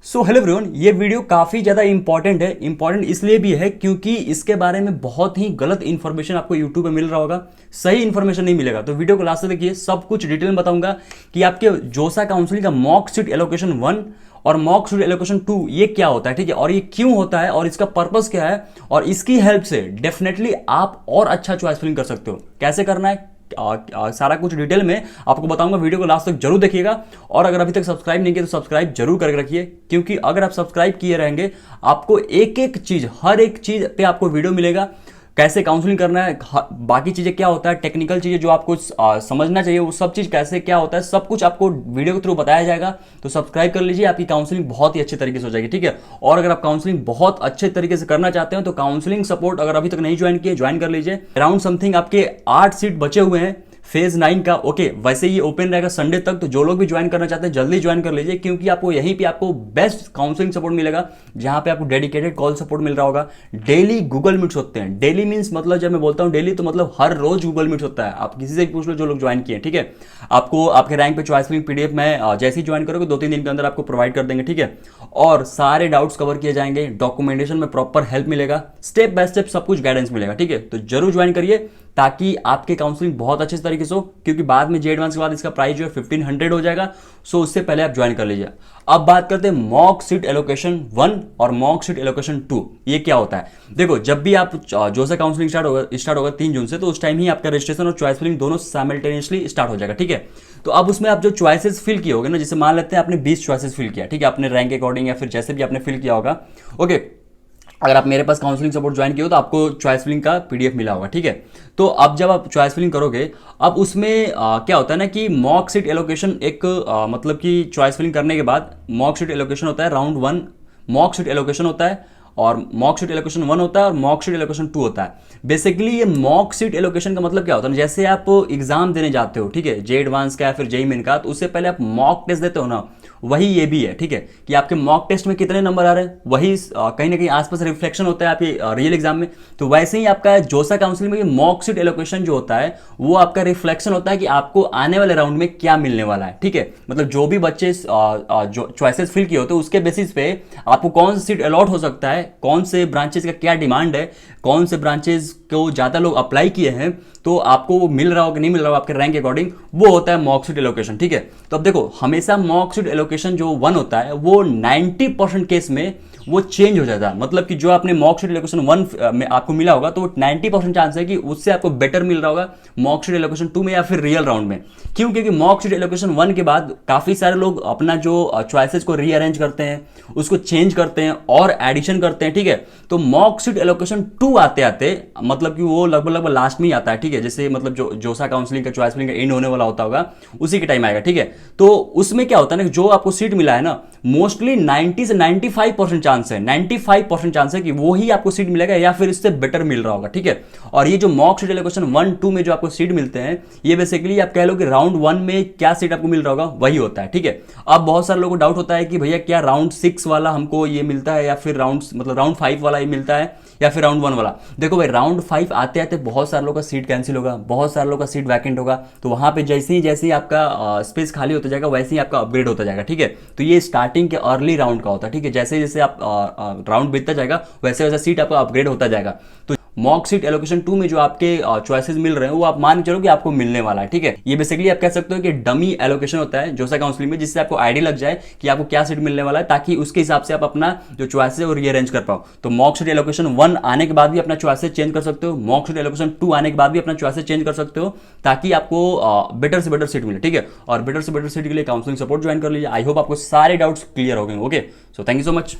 So hello everyone, ये video काफ़ी ज़्यादा इंपॉर्टेंट है। इंपॉर्टेंट इसलिए भी है क्योंकि इसके बारे में बहुत ही गलत इन्फॉर्मेशन आपको यूट्यूब पे मिल रहा होगा, सही इन्फॉर्मेशन नहीं मिलेगा। तो वीडियो को लास्ट तक देखिए, सब कुछ डिटेल में बताऊंगा कि आपके जोसा काउंसिलिंग का मॉक सीट एलोकेशन 1 और मॉक सीट एलोकेशन 2 ये क्या होता है, ठीक है, और ये क्यों होता है और इसका पर्पस क्या है, और इसकी हेल्प से डेफिनेटली आप और अच्छा चॉइस फिलिंग कर सकते हो। कैसे करना है सारा कुछ डिटेल में आपको बताऊंगा। वीडियो को लास्ट तक जरूर देखिएगा, और अगर अभी तक सब्सक्राइब नहीं किया तो सब्सक्राइब जरूर करके रखिए, क्योंकि अगर आप सब्सक्राइब किए रहेंगे आपको एक एक चीज, हर एक चीज पे आपको वीडियो मिलेगा। कैसे काउंसलिंग करना है, बाकी चीजें क्या होता है, टेक्निकल चीजें जो आपको समझना चाहिए, वो सब चीज कैसे क्या होता है, सब कुछ आपको वीडियो के थ्रू बताया जाएगा। तो सब्सक्राइब कर लीजिए, आपकी काउंसलिंग बहुत ही अच्छे तरीके से हो जाएगी, ठीक है। और अगर आप काउंसलिंग बहुत अच्छे तरीके से करना चाहते हो तो काउंसलिंग सपोर्ट अगर अभी तक नहीं ज्वाइन किए, ज्वाइन कर लीजिए। अराउंड समथिंग आपके 8 सीट बचे हुए हैं फेज 9 का। ओके, वैसे ये ओपन रहेगा संडे तक, तो जो लोग भी ज्वाइन करना चाहते हैं जल्दी ज्वाइन कर लीजिए, क्योंकि आपको यहीं पे आपको बेस्ट काउंसलिंग सपोर्ट मिलेगा, जहां पे आपको डेडिकेटेड कॉल सपोर्ट मिल रहा होगा। डेली गूगल मीट्स होते हैं। डेली मींस मतलब जब मैं बोलता हूं डेली तो मतलब हर रोज गूगल मीट्स होता है। आप किसी से भी पूछ लो जो लोग ज्वाइन किए, ठीक है। आपको आपके रैंक पे चॉइस फिलिंग पीडीएफ में जैसे ही ज्वाइन करोगे 2-3 दिन के अंदर आपको प्रोवाइड कर देंगे, ठीक है। और सारे डाउट्स कवर किए जाएंगे, डॉक्यूमेंटेशन में प्रॉपर हेल्प मिलेगा, स्टेप बाय स्टेप सब कुछ गाइडेंस मिलेगा, ठीक है। तो जरूर ज्वाइन करिए ताकि आपके काउंसलिंग बहुत अच्छे तरीके से हो, क्योंकि बाद में जे एडवांस के बाद इसका प्राइस जो है 1500 हो जाएगा। सो उससे पहले आप ज्वाइन कर लीजिए। अब बात करते हैं मॉक सीट एलोकेशन 1 और मॉक सीट एलोकेशन 2 ये क्या होता है। देखो, जब भी आप जो सा काउंसलिंग स्टार्ट होगा 3 जून से, तो उस टाइम ही आपका रजिस्ट्रेशन और चॉइस फिलिंग दोनों साइमल्टेनियसली स्टार्ट हो जाएगा, ठीक है। तो अब उसमें आप जो चॉइसेस फिल किए होगे ना, जैसे मान लेते हैं आपने 20 चॉइसेस फिल किया, ठीक है, अपने रैंक के अकॉर्डिंग या फिर जैसे भी आपने फिल किया होगा। ओके, अगर आप मेरे पास काउंसलिंग सपोर्ट ज्वाइन किए हो तो आपको चॉइस फिलिंग का पीडीएफ मिला होगा, ठीक है। तो अब जब आप चॉइस फिलिंग करोगे, अब उसमें क्या होता है ना कि मॉक सीट एलोकेशन एक मतलब कि चॉइस फिलिंग करने के बाद मॉक सीट एलोकेशन होता है राउंड 1, मॉक सीट एलोकेशन होता है, और मॉक सीट एलोकेशन 1 होता है और मॉक सीट एलोकेशन 2 होता है। बेसिकली ये मॉक सीट एलोकेशन का मतलब क्या होता है, जैसे आप एग्जाम देने जाते हो, ठीक है, जे एडवांस का या फिर जेईई मेन का, तो उससे पहले आप मॉक टेस्ट देते हो ना, वही ये भी है, ठीक है, कि आपके मॉक टेस्ट में कितने नंबर आ रहे हैं, वही कहीं ना कहीं आसपास रिफ्लेक्शन होता है आपके रियल एग्जाम में। तो वैसे ही आपका जोसा काउंसलिंग में मॉक सीट एलोकेशन जो होता है वो आपका रिफ्लेक्शन होता है कि आपको आने वाले राउंड में क्या मिलने वाला है, ठीक है। मतलब जो भी बच्चे जो चॉइसेस फिल किए होते हैं उसके बेसिस पे आपको कौन सा सीट अलॉट हो सकता है, कौन से ब्रांचेस का क्या डिमांड है, कौन से ब्रांचेस को ज्यादा लोग अप्लाई किए हैं, तो आपको वो मिल रहा हो कि नहीं मिल रहा हो आपके रैंक के अकॉर्डिंग, वो होता है मॉक सीट एलोकेशन, ठीक है। तो अब देखो, हमेशा मॉक सीट एलोकेशन जो 1 होता है वो 90% केस में वो चेंज हो जाता है। मतलब कि जो आपने मॉक सीट एलोकेशन 1 में आपको मिला होगा, तो 90% चांस है कि उससे आपको बेटर मिल रहा होगा मॉक सीट एलोकेशन 2 में या फिर रियल राउंड में। क्यों? क्योंकि मॉक सीट एलोकेशन 1 के बाद काफी सारे लोग अपना जो चॉइसेस को रीअरेंज करते हैं, उसको चेंज करते हैं और एडिशन करते हैं, ठीक है। तो मॉक सीट एलोकेशन 2 आते आते मतलब कि वो लगभग लास्ट में ही आता है, ठीक है। जैसे मतलब जो जोसा काउंसलिंग का चॉइस फिलिंग का एंड होने वाला होता होगा उसी के टाइम आएगा, ठीक है। तो उसमें क्या होता है ना, जो आपको सीट मिला है ना, मोस्टली 90 से 95% चांस है, 95% चांस है कि वो ही आपको सीट मिलेगा या फिर इससे बेटर मिल रहा होगा, ठीक है। और ये जो मॉक सीट एलोकेशन 1-2 में जो आपको सीट मिलते हैं, ये बेसिकली आप कह लो कि राउंड 1 में क्या सीट आपको मिल रहा होगा वही होता है, ठीक है। अब बहुत सारे लोगों को डाउट होता है कि भैया क्या राउंड 6 वाला हमको ये मिलता है या फिर राउंड 5 वाला ये मिलता है या फिर राउंड 1 वाला। देखो भाई, राउंड 5 आते आते बहुत सारे लोगों का सीट कैंसिल होगा, बहुत सारे लोगों का सीट वैकेंट होगा, तो वहां पे जैसे ही आपका स्पेस खाली होता जाएगा वैसे ही आपका अपग्रेड होता जाएगा, ठीक है। तो ये स्टार्टिंग के अर्ली राउंड का होता है, ठीक है। जैसे जैसे आप राउंड बीतता जाएगा वैसे वैसे सीट आपका अपग्रेड होता जाएगा। तो मॉक सीट एलोकेशन 2 में जो आपके चॉइसेस मिल रहे हैं वो आप मान के चलो कि आपको मिलने वाला है, ठीक है। ये बेसिकली आप कह सकते हो कि डमी एलोकेशन होता है जोसा काउंसलिंग में, जिससे आपको आइडिया लग जाए कि आपको क्या सीट मिलने वाला है, ताकि उसके हिसाब से आप अपना जो चॉइसेस है वो रीअरेंज कर पाओ। तो मॉक सीट एलोकेशन 1 आने के बाद भी अपना चॉइसेस चेंज कर सकते हो, मॉक सीट एलोकेशन 2 आने के बाद भी अपना चॉइसेस चेंज कर सकते हो, ताकि आपको बेटर से बेटर सीट मिले, ठीक है। और बेटर से बेटर सीट के लिए काउंसलिंग सपोर्ट ज्वाइन कर लीजिए। आई होप आपको सारे डाउट्स क्लियर हो गए। Okay, so thank you so much.